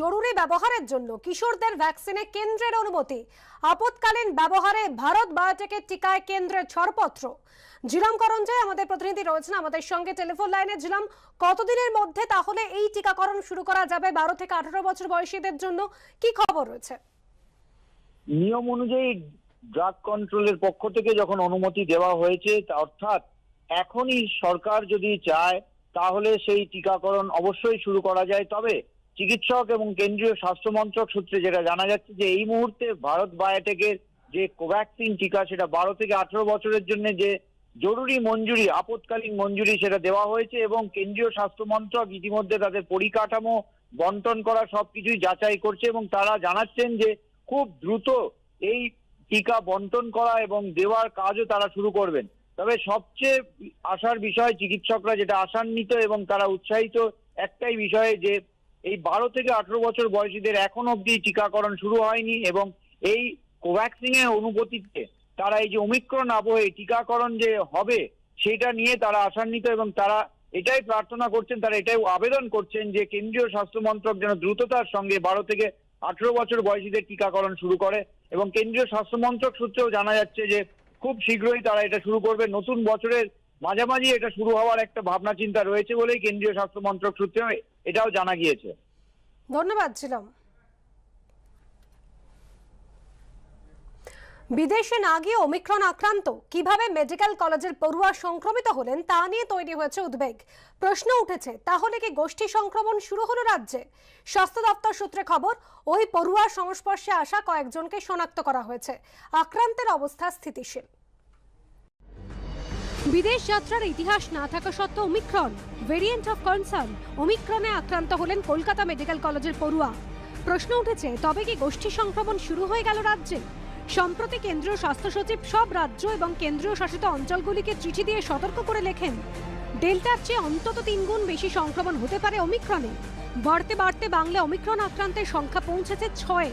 জরুরি ব্যবহারের জন্য কিশোরদের ভ্যাকসিনে কেন্দ্রের অনুমতি, আপৎকালীন ব্যবহারে ভারত বায়োটেকের টিকায় কেন্দ্রের ছাড়পত্র। জিলাম করঞ্জয় আমাদের প্রতিনিধি রয়েছেন আমাদের সঙ্গে টেলিফোন লাইনে। জিলাম, কতদিনের মধ্যে তাহলে এই টিকাকরণ শুরু করা যাবে 12 থেকে 18 বছর বয়সীদের জন্য, কি খবর রয়েছে? নিয়ম অনুযায়ী ড্রাগ কন্ট্রোলের পক্ষ থেকে যখন অনুমতি দেওয়া হয়েছে, অর্থাৎ এখনই সরকার যদি চায় তাহলে সেই টিকাকরণ অবশ্যই শুরু করা যায়। তবে চিকিৎসক এবং কেন্দ্রীয় স্বাস্থ্য মন্ত্রক সূত্রে যেটা জানা যাচ্ছে যে এই মুহূর্তে ভারত বায়োটেকের যে কোভ্যাক্সিন টিকা সেটা 12 থেকে 18 বছরের জন্য যে জরুরি মঞ্জুরি, আপৎকালীন মঞ্জুরি সেটা দেওয়া হয়েছে এবং কেন্দ্রীয় স্বাস্থ্য মন্ত্রক ইতিমধ্যে তাদের পরিকাঠামো বন্টন করা সবকিছুই যাচাই করছে এবং তারা জানাচ্ছেন যে খুব দ্রুত এই টিকা বন্টন করা এবং দেওয়ার কাজও তারা শুরু করবেন। তবে সবচেয়ে আশার বিষয়, চিকিৎসকরা যেটা আশান্বিত এবং তারা উৎসাহিত একটাই বিষয়ে যে এই 12 থেকে 18 বছর বয়সীদের এখন অবধি টিকাকরণ শুরু হয়নি এবং এই কোভ্যাক্সিনের অনুভূতিতে তারা এই যে ওমিক্রন আবহে টিকাকরণ যে হবে সেটা নিয়ে তারা আশান্বিত এবং তারা এটাই প্রার্থনা করছেন, তারা এটাই আবেদন করছেন যে কেন্দ্রীয় স্বাস্থ্য মন্ত্রক যেন দ্রুততার সঙ্গে 12 থেকে 18 বছর বয়সীদের টিকাকরণ শুরু করে। এবং কেন্দ্রীয় স্বাস্থ্য মন্ত্রক সূত্রেও জানা যাচ্ছে যে খুব শীঘ্রই তারা এটা শুরু করবে। নতুন বছরের মাঝামাঝি এটা শুরু হওয়ার একটা ভাবনা চিন্তা রয়েছে বলেই কেন্দ্রীয় স্বাস্থ্য মন্ত্রক সূত্রে এটাও জানা গিয়েছে। ধন্যবাদ ছিলাম। বিদেশে না গিয়ে ওমিক্রন আক্রান্ত কিভাবে মেডিকেল কলেজের পড়ুয়া সংক্রমিত হলেন তা নিয়ে তৈরি হয়েছে উদ্বেগ। প্রশ্ন উঠেছে, তাহলে কি গোষ্ঠী সংক্রমণ শুরু হলো রাজ্যে? স্বাস্থ্য দপ্তর সূত্রে খবর, ওই পড়ুয়ার সংস্পর্শে আসা কয়েকজনকে শনাক্ত করা হয়েছে। আক্রান্তের অবস্থা স্থিতিশীল। বিদেশ যাত্রার ইতিহাস না থাকা সত্ত্বেও ওমিক্রন ভেরিয়েন্ট অফ কনসার্ন, ওমিক্রনে আক্রান্ত হলেন কলকাতা মেডিকেল কলেজের পড়ুয়া। প্রশ্ন উঠেছে, তবে কি গোষ্ঠী সংক্রমণ শুরু হয়ে গেল রাজ্যে? সম্প্রতি কেন্দ্রীয় স্বাস্থ্য সচিব সব রাজ্য এবং কেন্দ্রীয় শাসিত অঞ্চলগুলিকে চিঠি দিয়ে সতর্ক করে লেখেন, ডেল্টার চেয়ে অন্তত 3 গুণ বেশি সংক্রমণ হতে পারে ওমিক্রনে। বাড়তে বাড়তে বাংলায় ওমিক্রন আক্রান্তের সংখ্যা পৌঁছেছে 6-এ।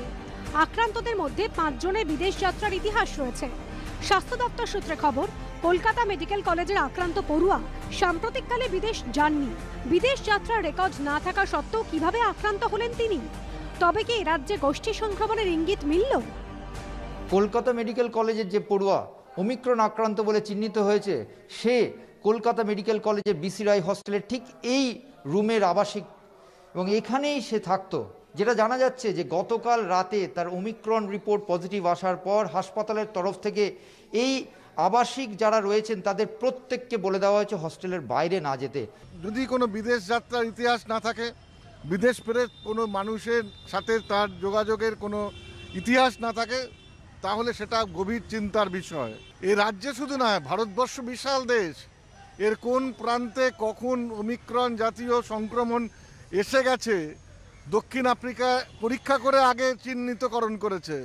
আক্রান্তদের মধ্যে 5 জনের বিদেশ যাত্রার ইতিহাস রয়েছে। স্বাস্থ্য দপ্তর সূত্রে খবর, কলকাতা মেডিকেল কলেজের আক্রান্ত পড়ুয়া সাম্প্রতিককালে বিদেশ যাননি। বিদেশ যাত্রার রেকর্ড না থাকা সত্ত্বেও কিভাবে আক্রান্ত হলেন তিনি? তবে কি রাজ্যে গোষ্ঠী সংক্রমণের ইঙ্গিত মিলল? কলকাতা মেডিকেল কলেজের যে পড়ুয়া ওমিক্রন আক্রান্ত বলে চিহ্নিত হয়েছে, সে কলকাতা মেডিকেল কলেজের বিসি রায় হস্টেলের ঠিক এই রুমের আবাসিক এবং এখানেই সে থাকতো। যেটা জানা যাচ্ছে যে গতকাল রাতে তার ওমিক্রন রিপোর্ট পজিটিভ আসার পর হাসপাতালের তরফ থেকে এই আবাসিক যারা রয়েছেন তাদের প্রত্যেককে বলে দেওয়া হয়েছে হস্টেলের বাইরে না যেতে। যদি কোনো বিদেশ যাত্রার ইতিহাস না থাকে, বিদেশ ফেরত কোনো মানুষের সাথে তার যোগাযোগের কোনো ইতিহাস না থাকে, তাহলে সেটা গভীর চিন্তার বিষয়। এই রাজ্যে শুধু নয়, ভারতবর্ষ বিশাল দেশ, এর কোন প্রান্তে কখন ওমিক্রন জাতীয় সংক্রমণ এসে গেছে দক্ষিণ আফ্রিকা পরীক্ষা করে আগে চিহ্নিতকরণ করেছে।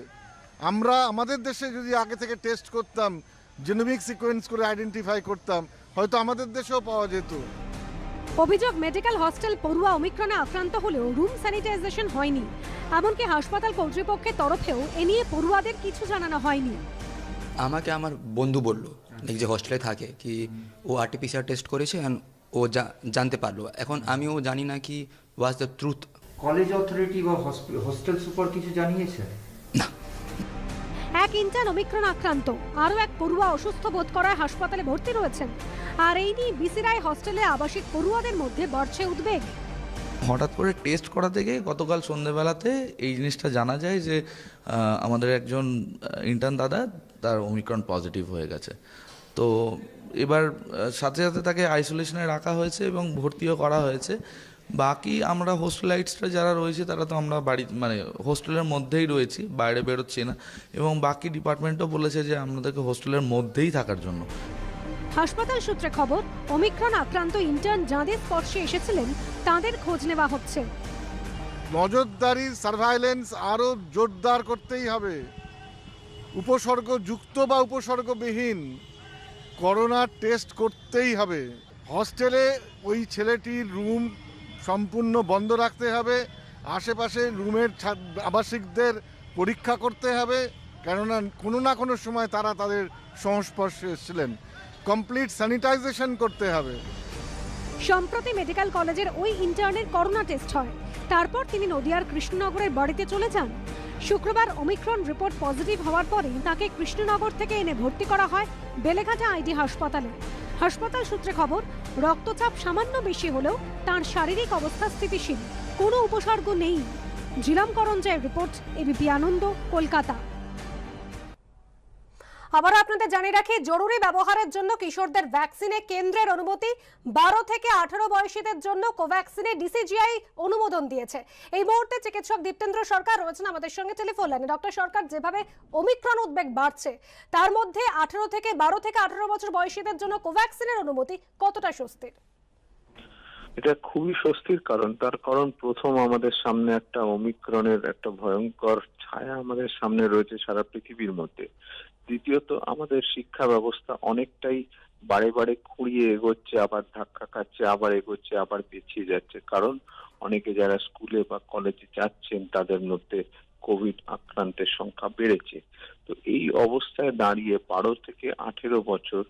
আমরা আমাদের দেশে যদি আগে থেকে টেস্ট করতাম, জেনোমিক সিকোয়েন্স করে আইডেন্টিফাই করতাম, হয়তো আমাদের দেশেও পাওয়া যেত। অভিযোগ, মেডিকেল হস্টেল পড়ুয়া ওমিক্রনে আক্রান্ত হলেও রুম স্যানিটাইজেশন হয়নি। এমনকি হাসপাতাল কর্তৃপক্ষের তরফেও এ নিয়ে পড়ুয়াদের কিছু জানানো হয়নি। আমাকে আমার বন্ধু বলল, যে হস্টেলে থাকে, কি ও আরটিপিসিআর টেস্ট করেছে অ্যান্ড ও জানতে পারলো। এখন আমিও জানি না কি was the truth. College authority বা হস্টেল সুপার কিছু জানিয়েছে না। এক ইন্টার্ন ওমিক্রন আক্রান্ত, আরও এক পড়ুয়া অসুস্থ বোধ করায় হাসপাতালে ভর্তি রয়েছেন। আর এই নিয়ে বিসি রায় হস্টেলে আবাসিক পড়ুয়াদের মধ্যে বাড়ছে উদ্বেগ। হঠাৎ করে টেস্ট করা থেকে গতকাল সন্ধ্যেবেলাতে এই জিনিসটা জানা যায় যে আমাদের একজন ইন্টার্ন দাদা, তার ওমিক্রন পজিটিভ হয়ে গেছে। তো এবার সাথে সাথে তাকে আইসোলেশনে রাখা হয়েছে এবং ভর্তিও করা হয়েছে। বাকি আমরা হোস্টেলাইটসরা যারা রয়েছে তারা তো আমরা বাড়ি হোস্টেলের মধ্যেই রয়েছি, বাইরে বেরোচ্ছি না। এবং বাকি ডিপার্টমেন্টও বলেছে যে আমাদেরকে হোস্টেলের মধ্যেই থাকার জন্য। হাসপাতাল সূত্রে খবর, ওমিক্রন আক্রান্ত ইন্টার্ন যাদের স্পর্শে এসেছিলেন তাদের খোঁজ নেওয়া হচ্ছে। নজরদারি, সার্ভাইলেন্স আরও জোরদার করতেই হবে। উপসর্গযুক্ত বা উপসর্গবিহীন করোনার টেস্ট করতেই হবে। হস্টেলে ওই ছেলেটির রুম সম্পূর্ণ বন্ধ রাখতে হবে। আশেপাশে রুমের আবাসিকদের পরীক্ষা করতে হবে, কেননা কোনো না কোনো সময় তারা তাদের সংস্পর্শে এসেছিলেন। কমপ্লিট স্যানিটাইজেশন করতে হবে। সম্প্রতি মেডিকেল কলেজের ওই ইন্টার্নের করোনা টেস্ট হয়। তারপর তিনি নদিয়ার কৃষ্ণনগরের বাড়িতে চলে যান। শুক্রবার ওমিক্রন রিপোর্ট পজিটিভ হওয়ার পরেই তাকে কৃষ্ণনগর থেকে এনে ভর্তি করা হয় বেলেঘাটা আইডি হাসপাতালে। হাসপাতাল সূত্রে খবর, রক্তচাপ সামান্য বেশি হলেও তার শারীরিক অবস্থা স্থিতিশীল, কোনো উপসর্গ নেই। ঝিলাম করঞ্জয়ের রিপোর্ট, এবিপি আনন্দ, কলকাতা। আবার আপনাদের জানিয়ে রাখি, জরুরি ব্যবহারের জন্য কিশোরদের ভ্যাকসিনে কেন্দ্রের অনুমতি। 12 থেকে 18 বয়সীদের জন্য কোভ্যাক্সিনে ডিসিজিআই অনুমোদন দিয়েছে। এই মুহূর্তে চিকিৎসক দীপ্তেন্দ্র সরকার রয়েছেন আমাদের সঙ্গে টেলিফোন লাইনে। ডক্টর সরকার, যেভাবে ওমিক্রন উদ্বেগ বাড়ছে, তার মধ্যে 12 থেকে 18 বছর বয়সীদের জন্য কোভ্যাক্সিনের অনুমতি কতটা স্বস্তির? এটা খুবই স্বস্তির কারণ প্রথম আমাদের সামনে একটা ওমিক্রনের একটা ভয়ঙ্কর ছায়া আমাদের সামনে রয়েছে সারা পৃথিবীর মধ্যে। দ্বিতীয়ত, আমাদের শিক্ষা ব্যবস্থা অনেকটাই বারে বারে খুঁড়িয়ে এগোচ্ছে, আবার ধাক্কা খাচ্ছে, আবার এগোচ্ছে, আবার পিছিয়ে যাচ্ছে। কারণ অনেকে যারা স্কুলে বা কলেজে যাচ্ছেন তাদের মধ্যে কোভিড আক্রান্তের সংখ্যা বেড়েছে। তো এই অবস্থায় দাঁড়িয়ে 12 থেকে 18 বছর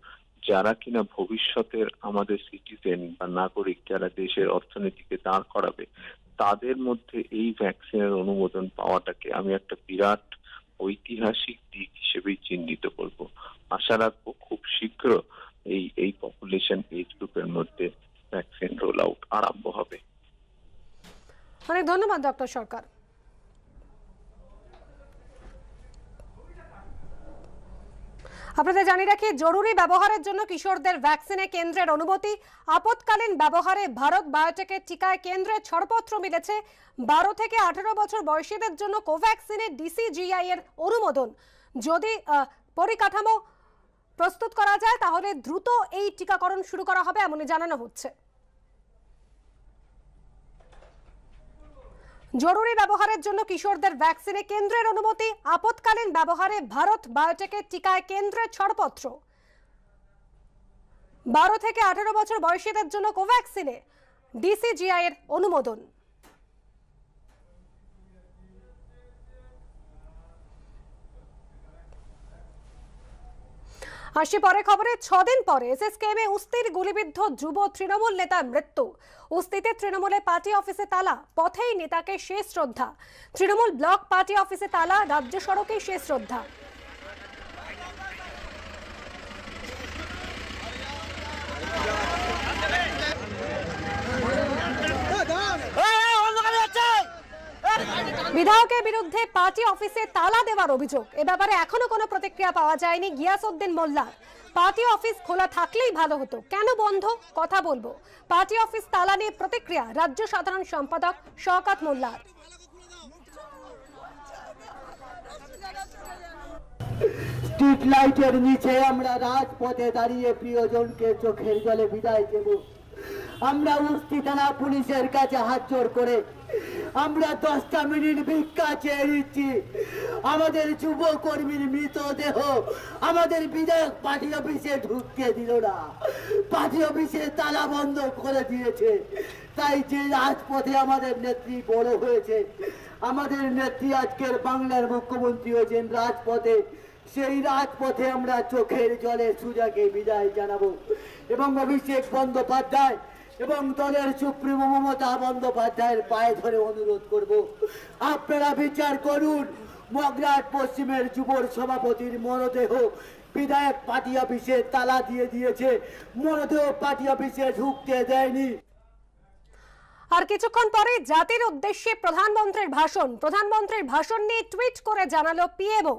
যারা কিনা ভবিষ্যতের আমাদের সিটিজেন বা নাগরিক, যারা দেশের অর্থনীতিকে দাঁড় করাবে, তাদের মধ্যে এই ভ্যাকসিনের অনুমোদন পাওয়াটাকে আমি একটা বিরাট ঐতিহাসিক দিক হিসেবেই চিহ্নিত করব। আশা রাখবো খুব শীঘ্র এই পপুলেশন এজ গ্রুপের মধ্যে ভ্যাকসিন রোল আউট আরম্ভ হবে। অনেক ধন্যবাদ ডক্টর সরকার। আপনাদের জানিয়ে রাখি, জরুরি ব্যবহারের জন্য কিশোরদের ভ্যাকসিনে কেন্দ্রের অনুমতি। আপৎকালীন ব্যবহারে ভারত বায়োটেকের টিকায় কেন্দ্রের ছাড়পত্র মিলেছে। 12 থেকে 18 বছর বয়সীদের জন্য কোভ্যাক্সিনে ডিসিজিআই এর অনুমোদন। যদি পরিকাঠামো প্রস্তুত করা যায় তাহলে দ্রুত এই টিকাকরণ শুরু করা হবে এমনই জানানো হচ্ছে। জরুরি ব্যবহারের জন্য কিশোরদের ভ্যাকসিনে কেন্দ্রের অনুমতি। আপৎকালীন ব্যবহারে ভারত বায়োটেকের টিকায় কেন্দ্রের ছাড়পত্র। 12 থেকে 18 বছর বয়সীদের জন্য কোভ্যাক্সিনে ডিসিজিআই এর অনুমোদন। আসি পরে খবরে। 6 দিন পরে এসএসকেএমে উস্তির গুলিবিদ্ধ যুব তৃণমূল নেতার মৃত্যু। উস্তিতে তৃণমূলের পার্টি অফিসে তালা, পথেই নেতাকে শেষ শ্রদ্ধা। তৃণমূল ব্লক পার্টি অফিসে তালা, রাজ্য সড়কে শেষ শ্রদ্ধা। বিধায়কের বিরুদ্ধে পার্টি অফিসে তালা দেওয়ার অভিযোগ। এ ব্যাপারে এখনো কোনো প্রতিক্রিয়া পাওয়া যায়নি গিয়াসউদ্দিন মোল্লার। পার্টি অফিস খোলা থাকলেই ভালো হতো, কেন বন্ধ, কথা বলবো। পার্টি অফিস তালা নিয়ে প্রতিক্রিয়া রাজ্য সাধারণ সম্পাদক শওকত মোল্লার। স্ট্রিট লাইটের নিচে আমরা রাজপথে দাঁড়িয়ে প্রিয়জনকে চোখের জলে বিদায় দেব। আমরা উস্তি থানা পুলিশের কাছে হাত জোড় করে আমরা 10টা মিনিট ভিক্ষা চেয়ে নিচ্ছি। আমাদের যুব কর্মীর মৃতদেহ আমাদের বিধায়ক পার্টি অফিসে ঢুকতে দিল না, পার্টি অফিসে তালা বন্ধ করে দিয়েছে। তাই যে রাজপথে আমাদের নেত্রী বড় হয়েছে, আমাদের নেত্রী আজকের বাংলার মুখ্যমন্ত্রী হয়েছেন রাজপথে, সেই রাজপথে আমরা চোখের জলে সুজাকে বিদায় জানাবো। এবং অভিষেক বন্দ্যোপাধ্যায় এবং দলের সুপ্রিমো মমতা বন্দ্যোপাধ্যায়ের পায়ে ধরে অনুরোধ করব, আপনারা বিচার করুন। মগরাট পশ্চিমের যুবর সভাপতির মরদেহ বিধায়ক পার্টি অফিসে তালা দিয়ে দিয়েছে, মরদেহ পার্টি অফিসে ঢুকতে দেয়নি। আর কিছুক্ষণ পরে জাতির উদ্দেশ্যে প্রধানমন্ত্রীর ভাষণ। প্রধানমন্ত্রীর ভাষণ নিয়ে টুইট করে জানালো পিএমও।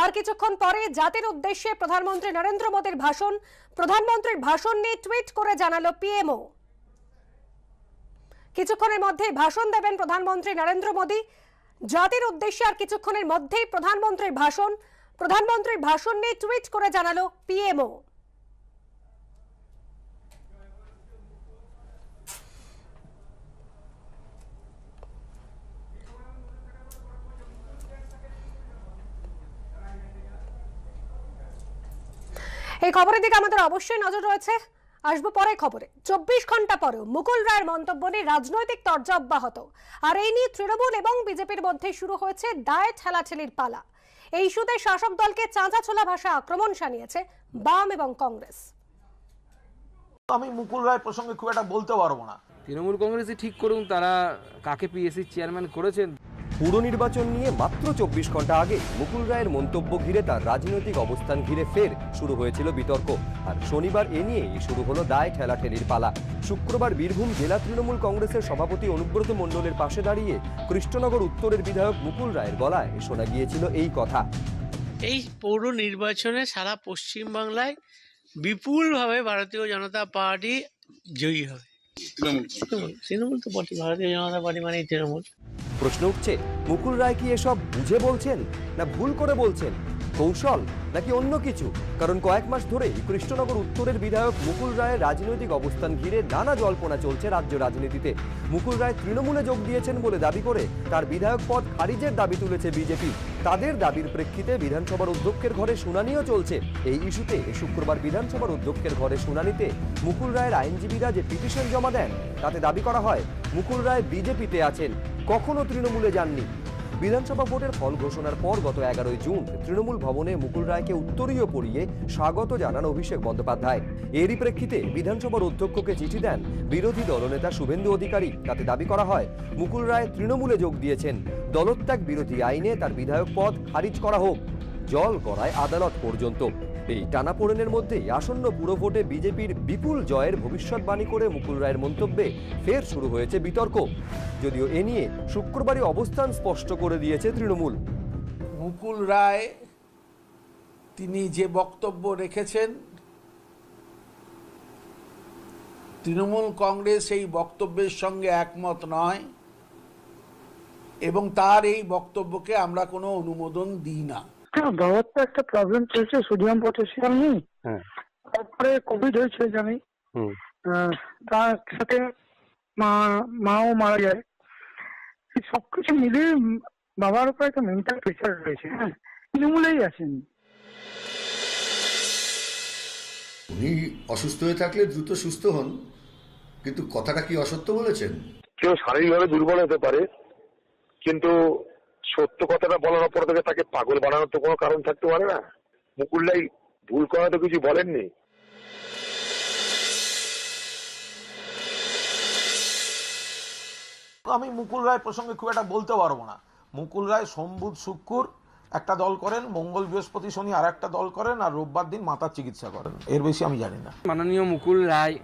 আর কিছুক্ষণ পরে জাতির উদ্দেশ্যে প্রধানমন্ত্রী নরেন্দ্র মোদীর ভাষণ। প্রধানমন্ত্রীর ভাষণ নিয়ে টুইট করে জানালো পিএমও। কিছুক্ষণের মধ্যেই ভাষণ দেবেন প্রধানমন্ত্রী নরেন্দ্র মোদী জাতির উদ্দেশ্যে। আর কিছুক্ষণের মধ্যেই প্রধানমন্ত্রীর ভাষণ। প্রধানমন্ত্রীর ভাষণ নিয়ে টুইট করে জানালো পিএমও। এই খবরের দিকে আমাদের অবশ্যই নজর রয়েছে, আসবো পরে খবরে। 24 ঘন্টা পরেও মুকুল রায়ের মন্তব্য নিয়ে রাজনৈতিক তরজা অব্যাহত। আর এই নিয়ে তৃণমূল এবং বিজেপির মধ্যে শুরু হয়েছে দায় ঠেলাঠেলির পালা। এই ইস্যুতে শাসক দলকে চাঁচা ছোলা ভাষা আক্রমণ শানিয়েছে বাম এবং কংগ্রেস। আমি মুকুল রায় প্রসঙ্গে খুব একটা বলতে পারবো না। তৃণমূল কংগ্রেসই ঠিক করুন তারা কাকে পিএসসি চেয়ারম্যান করেছেন। পুর নির্বাচন নিয়ে মাত্র 24 ঘন্টা আগে মুকুল রায়ের মন্তব্য ঘিরে তার রাজনৈতিক অবস্থান ঘিরে ফের শুরু হয়েছিল বিতর্ক। আর শনিবার এ নিয়েই শুরু হলো দায় ঠেলাঠেলির পালা। শুক্রবার বীরভূম জেলা তৃণমূল কংগ্রেসের সভাপতি অনুব্রত মণ্ডলের পাশে দাঁড়িয়ে কৃষ্ণনগর উত্তরের বিধায়ক মুকুল রায়ের গলায় শোনা গিয়েছিল এই কথা। এই পৌর নির্বাচনে সারা পশ্চিমবাংলায় বিপুলভাবে ভারতীয় জনতা পার্টি জয়ী হবে। তৃণমূল তো ভারতীয় জনতা পার্টি মানে তৃণমূল। প্রশ্ন উঠছে, মুকুল রায় কি এসব বুঝে বলছেন, না ভুল করে বলছেন, কৌশল নাকি অন্য কিছু? কারণ কয়েক মাস ধরেই কৃষ্ণনগর উত্তরের বিধায়ক মুকুল রায়ের রাজনৈতিক অবস্থান ঘিরে নানা জল্পনা চলছে রাজ্য রাজনীতিতে। মুকুল রায় তৃণমূলে যোগ দিয়েছেন বলে দাবি করে তার বিধায়ক পদ খারিজের দাবি তুলেছে বিজেপি। তাদের দাবির প্রেক্ষিতে বিধানসভার অধ্যক্ষের ঘরে শুনানিও চলছে। এই ইস্যুতে শুক্রবার বিধানসভার অধ্যক্ষের ঘরে শুনানিতে মুকুল রায়ের আইনজীবীরা যে পিটিশন জমা দেন তাতে দাবি করা হয় মুকুল রায় বিজেপিতে আছেন, কখনো তৃণমূলে যাননি। বিধানসভা ভোটের ফল ঘোষণার পর গত 11 জুন তৃণমূল ভবনে মুকুল রায়কে উত্তরীয় পরিয়ে স্বাগত জানান অভিষেক বন্দ্যোপাধ্যায়। এরই প্রেক্ষিতে বিধানসভার অধ্যক্ষকে চিঠি দেন বিরোধী দলনেতা শুভেন্দু অধিকারী। তাতে দাবি করা হয় মুকুল রায় তৃণমূলে যোগ দিয়েছেন, দলত্যাগ বিরোধী আইনে তার বিধায়ক পদ খারিজ করা হোক। জল গড়ায় আদালত পর্যন্ত। এই টানাপোড়েনের মধ্যেই আসন্ন পুরভোটে বিজেপির বিপুল জয়ের ভবিষ্যৎবাণী করে মুকুল রায়ের মন্তব্যে ফের শুরু হয়েছে বিতর্ক। যদিও এ নিয়ে শুক্রবারই অবস্থান স্পষ্ট করে দিয়েছে তৃণমূল। মুকুল রায় তিনি যে বক্তব্য রেখেছেন, তৃণমূল কংগ্রেস এই বক্তব্যের সঙ্গে একমত নয় এবং তার এই বক্তব্যকে আমরা কোনো অনুমোদন দিই না। বাবার তো একটা প্রবলেম চলছে, সোডিয়াম পটাশিয়াম নেই, তারপরে কোভিড হয়েছে জানি, তার সাথে মাও মারা যায়। সবকিছু মিলিয়ে বাবার উপর একটা মেন্টাল প্রেশার রয়েছে। হ্যাঁ, তৃণমূলেই আছেন। উনি অসুস্থ হয়ে থাকলে দ্রুত সুস্থ হন, কিন্তু কথাটা কি অসত্য বলেছেন? কেউ শারীরিকভাবে দুর্বল হতে পারে, কিন্তু সত্য কথাটা বলার পর থেকে তাকে পাগল বানানোর তো কোনো কারণ থাকতে পারে না। মুকুল রায় ভুল করা তো কিছু বলেননি। আমি মুকুল রায় প্রসঙ্গে খুব একটা বলতে পারবো না। মুকুল রায় সোম বুধ শুক্র একটা দল করেন, মঙ্গল বৃহস্পতি শনি আর একটা দল করেন, আর রোববার দিন মাতার চিকিৎসা করেন। এর বেশি আমি জানি না। মাননীয় মুকুল রায়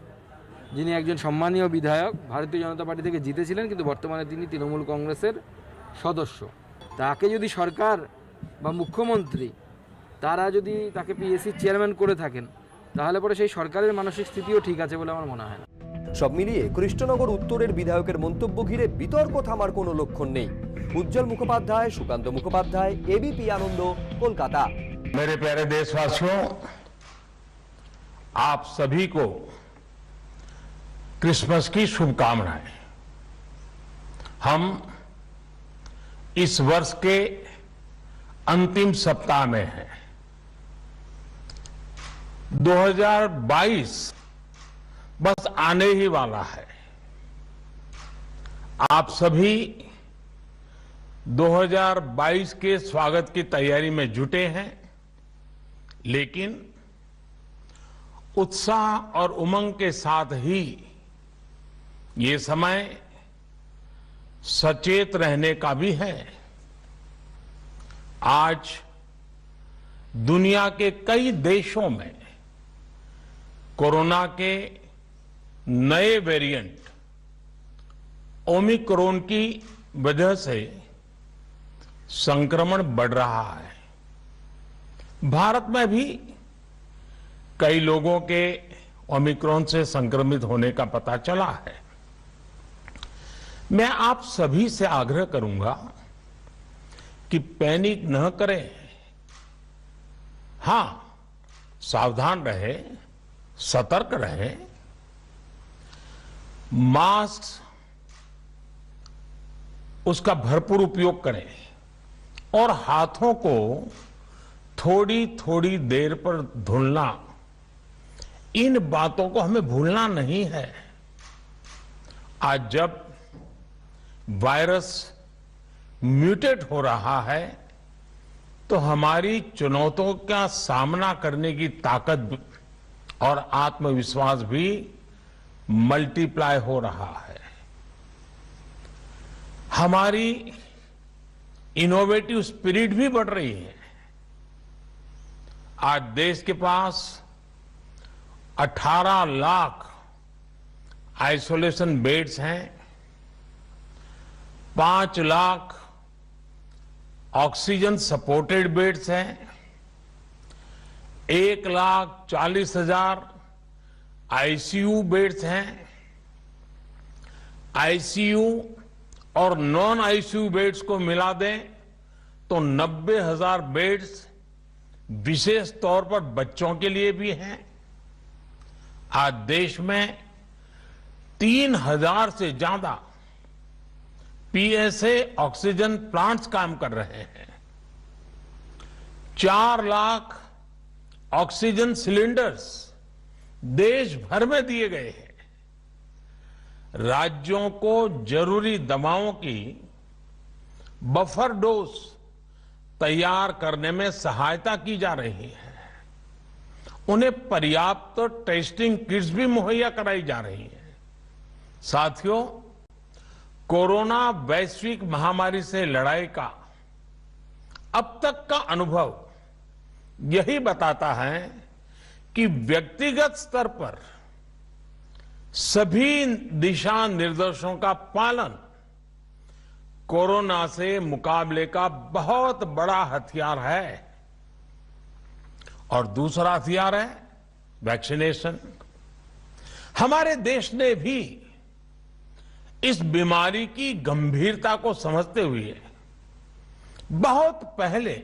যিনি একজন সম্মানীয় বিধায়ক, ভারতীয় জনতা পার্টি থেকে জিতেছিলেন, কিন্তু বর্তমানে তিনি তৃণমূল কংগ্রেসের সদস্য। তাকে যদি সরকার বা মুখ্যমন্ত্রী তারা যদি তাকে পিএসসি চেয়ারম্যান করে থাকেন, তাহলে পরে সেই সরকারের মানসিক স্থিতিও ঠিক আছে বলে আমার মনে হয় না। সব মিলিয়ে কৃষ্ণনগর উত্তরের বিধায়কের মন্তব্য ঘিরে বিতর্ক থামার কোনো লক্ষণ নেই। উজ্জ্বল মুখোপাধ্যায়, সুকান্ত মুখোপাধ্যায়, এবিপি আনন্দ, কলকাতা। मेरे प्यारे देशवासियों, आप सभी को क्रिसमस की शुभकामनाएं। हम इस वर्ष के अंतिम सप्ताह में हैं। 2022 बस आने ही वाला है। आप सभी 2022 के स्वागत की तैयारी में जुटे हैं, लेकिन उत्साह और उमंग के साथ ही ये समय सचेत रहने का भी है। आज दुनिया के कई देशों में कोरोना के नए वेरिएंट ओमिक्रॉन की वजह से संक्रमण बढ़ रहा है। भारत में भी कई लोगों के ओमिक्रॉन से संक्रमित होने का पता चला है। मैं आप सभी से आग्रह करूंगा कि पैनिक न करें। हां, सावधान रहें, सतर्क रहें, मास्क उसका भरपूर उपयोग करें और हाथों को थोड़ी थोड़ी देर पर धुलना, इन बातों को हमें भूलना नहीं है। आज जब वायरस म्यूटेट हो रहा है, तो हमारी चुनौतियों का सामना करने की ताकत और आत्मविश्वास भी मल्टीप्लाई हो रहा है। हमारी इनोवेटिव स्पिरिट भी बढ़ रही है। आज देश के पास 18 लाख आइसोलेशन बेड्स हैं, 5 लाख ऑक्सीजन सपोर्टेड बेड्स हैं, 1,40,000 आईसीयू बेड्स हैं। आईसीयू और नॉन आईसीयू बेड्स को मिला दें तो 90,000 बेड्स विशेष तौर पर बच्चों के लिए भी हैं। आज देश में 3,000 से ज्यादा पीएसए ऑक्सीजन प्लांट्स काम कर रहे हैं। 4 लाख ऑक्सीजन सिलेंडर्स देश भर में दिए गए हैं। राज्यों को जरूरी दवाओं की बफर डोज तैयार करने में सहायता की जा रही है। उन्हें पर्याप्त टेस्टिंग किट्स भी मुहैया कराई जा रही है। साथियों, कोरोना वैश्विक महामारी से लड़ाई का अब तक का अनुभव यही बताता है कि व्यक्तिगत स्तर पर सभी दिशा निर्देशों का पालन कोरोना से मुकाबले का बहुत बड़ा हथियार है। और दूसरा हथियार है वैक्सीनेशन। हमारे देश ने भी इस बीमारी की गंभीरता को समझते हुए बहुत पहले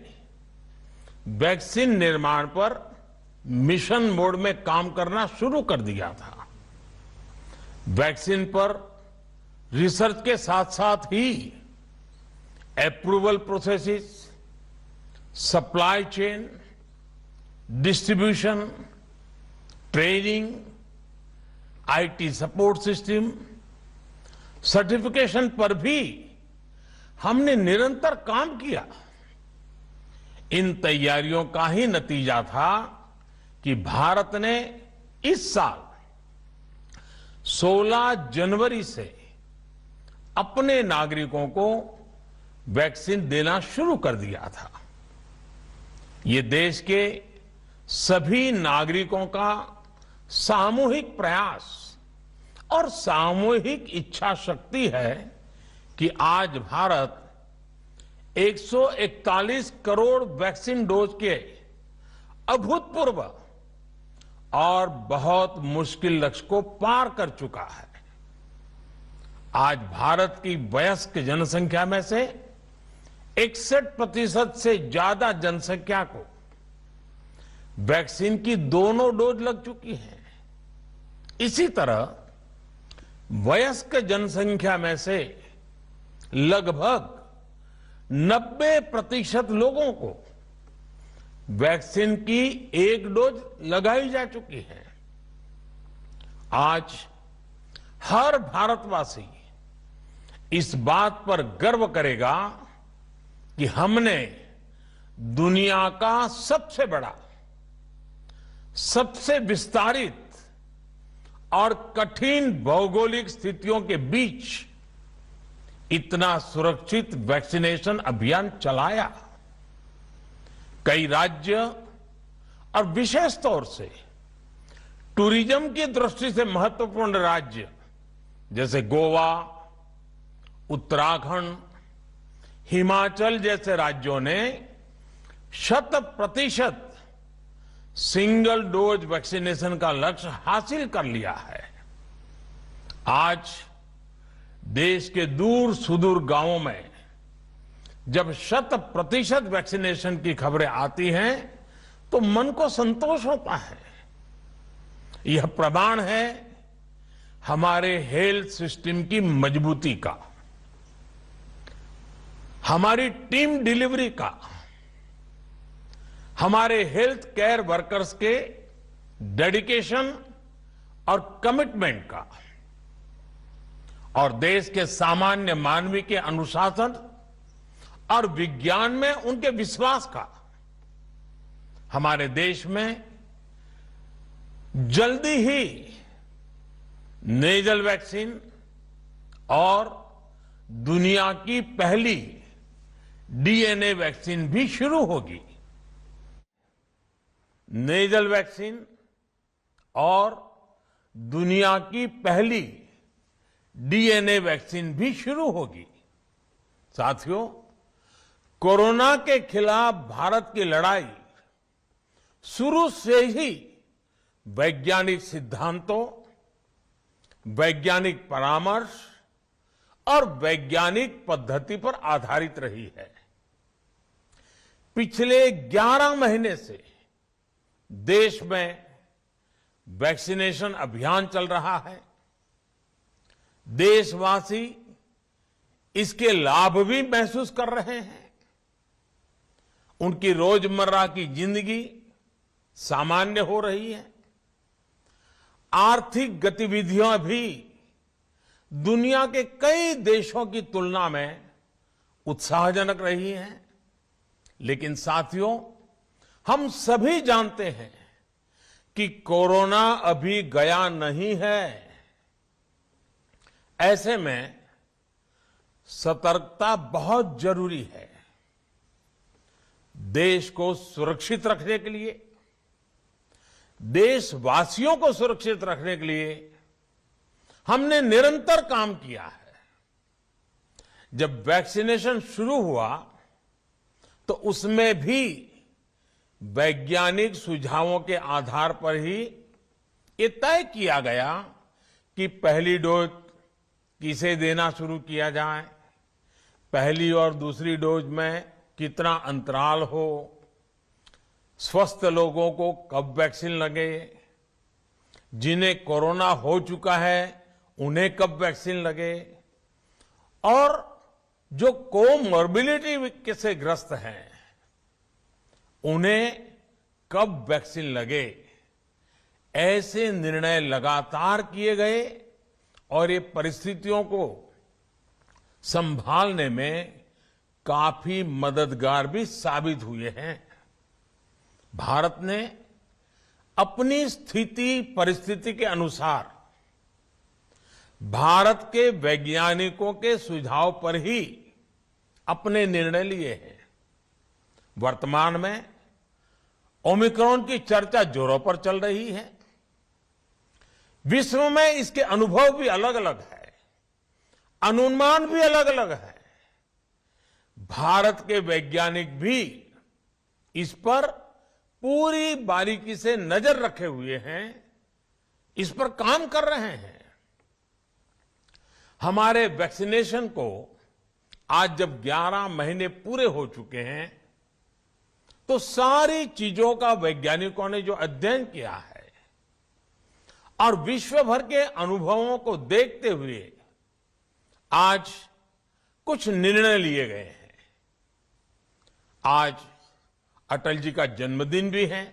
वैक्सीन निर्माण पर मिशन मोड में काम करना शुरू कर दिया था। वैक्सीन पर रिसर्च के साथ साथ ही approval processes, supply chain, distribution, training, IT support system, certification पर भी हमने निरंतर काम किया। इन तैयारियों का ही नतीजा था कि भारत ने इस साल 16 जनवरी से अपने नागरिकों को वैक्सीन देना शुरू कर दिया था। ये देश के सभी नागरिकों का सामूहिक प्रयास और सामूहिक इच्छा शक्ति है कि आज भारत 141 करोड़ वैक्सीन डोज के अभूतपूर्व और बहुत मुश्किल लक्ष्य को पार कर चुका है। आज भारत की वयस्क जनसंख्या में से 61% से ज्यादा जनसंख्या को वैक्सीन की दोनों डोज लग चुकी है। इसी तरह वयस्क जनसंख्या में से लगभग 90% लोगों को वैक्सीन की एक डोज लगाई जा चुकी है। आज हर भारतवासी इस बात पर गर्व करेगा कि हमने दुनिया का सबसे बड़ा, सबसे विस्तारित और कठिन भौगोलिक स्थितियों के बीच इतना सुरक्षित वैक्सीनेशन अभियान चलाया। कई राज्य और विशेष तौर से टूरिज्म की दृष्टि से महत्वपूर्ण राज्य जैसे गोवा, उत्तराखंड, हिमाचल जैसे राज्यों ने 100% सिंगल डोज वैक्सीनेशन का लक्ष्य हासिल कर लिया है। आज देश के दूर सुदूर गांवों में जब 100% वैक्सीनेशन की खबरें आती हैं तो मन को संतोष होता है। यह प्रमाण है हमारे हेल्थ सिस्टम की मजबूती का, हमारी टीम डिलीवरी का, हमारे हेल्थ केयर वर्कर्स के डेडिकेशन और कमिटमेंट का, और देश के सामान्य मानवी के अनुशासन और विज्ञान में उनके विश्वास का। हमारे देश में जल्दी ही नेजल वैक्सीन और दुनिया की पहली डीएनए वैक्सीन भी शुरू होगी। नेजल वैक्सीन और दुनिया की पहली डीएनए वैक्सीन भी शुरू होगी। साथियों, कोरोना के खिलाफ भारत की लड़ाई शुरू से ही वैज्ञानिक सिद्धांतों, वैज्ञानिक परामर्श और वैज्ञानिक पद्धति पर आधारित रही है। पिछले 11 महीने से देश में वैक्सीनेशन अभियान चल रहा है। देशवासी इसके लाभ भी महसूस कर रहे हैं। उनकी रोजमर्रा की जिंदगी सामान्य हो रही है। आर्थिक गतिविधियां भी दुनिया के कई देशों की तुलना में उत्साहजनक रही हैं। लेकिन साथियों, हम सभी जानते हैं कि कोरोना अभी गया नहीं है। ऐसे में सतर्कता बहुत जरूरी है। देश को सुरक्षित रखने के लिए, देशवासियों को सुरक्षित रखने के लिए हमने निरंतर काम किया है। जब वैक्सीनेशन शुरू हुआ तो उसमें भी वैज्ञानिक सुझावों के आधार पर ही ये तय किया गया कि पहली डोज किसे देना शुरू किया जाए, पहली और दूसरी डोज में कितना अंतराल हो, स्वस्थ लोगों को कब वैक्सीन लगे, जिन्हें कोरोना हो चुका है उन्हें कब वैक्सीन लगे, और जो कोमॉर्बिडिटी से ग्रस्त हैं उन्हें कब वैक्सीन लगे। ऐसे निर्णय लगातार किए गए और ये परिस्थितियों को संभालने में काफी मददगार भी साबित हुए हैं। भारत ने अपनी स्थिति परिस्थिति के अनुसार भारत के वैज्ञानिकों के सुझाव पर ही अपने निर्णय लिए हैं। वर्तमान में ओमिक्रॉन की चर्चा जोरों पर चल रही है। विश्व में इसके अनुभव भी अलग अलग है, अनुमान भी अलग अलग है। भारत के वैज्ञानिक भी इस पर पूरी बारीकी से नजर रखे हुए हैं, इस पर काम कर रहे हैं। हमारे वैक्सीनेशन को आज जब 11 महीने पूरे हो चुके हैं तो सारी चीजों का वैज्ञानिकों ने जो अध्ययन किया है और विश्व भर के अनुभवों को देखते हुए आज कुछ निर्णय लिए गए हैं। आज अटल जी का जन्मदिन भी है,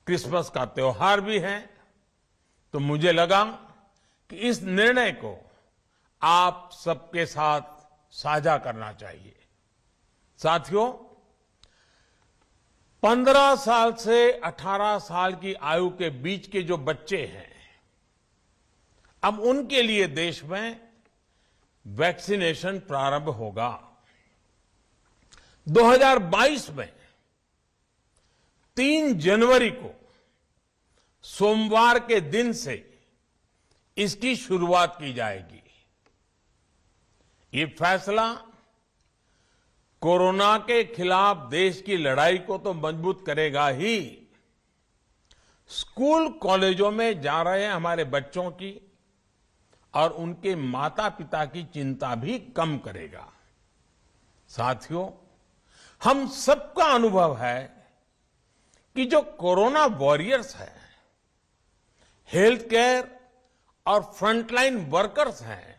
क्रिसमस का त्योहार भी है, तो मुझे लगा कि इस निर्णय को आप सबके साथ साझा करना चाहिए। साथियों, 15 साल से 18 साल की आयु के बीच के जो बच्चे हैं, अब उनके लिए देश में वैक्सीनेशन प्रारंभ होगा। 2022 में 3 जनवरी को सोमवार के दिन से इसकी शुरुआत की जाएगी। ये फैसला कोरोना के खिलाफ देश की लड़ाई को तो मजबूत करेगा ही, स्कूल कॉलेजों में जा रहे हमारे बच्चों की और उनके माता पिता की चिंता भी कम करेगा। साथियों, हम सबका अनुभव है कि जो कोरोना वॉरियर्स हैं, हेल्थ केयर और फ्रंटलाइन वर्कर्स हैं,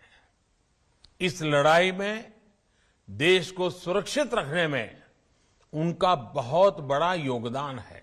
इस लड़ाई में देश को सुरक्षित रखने में उनका बहुत बड़ा योगदान है।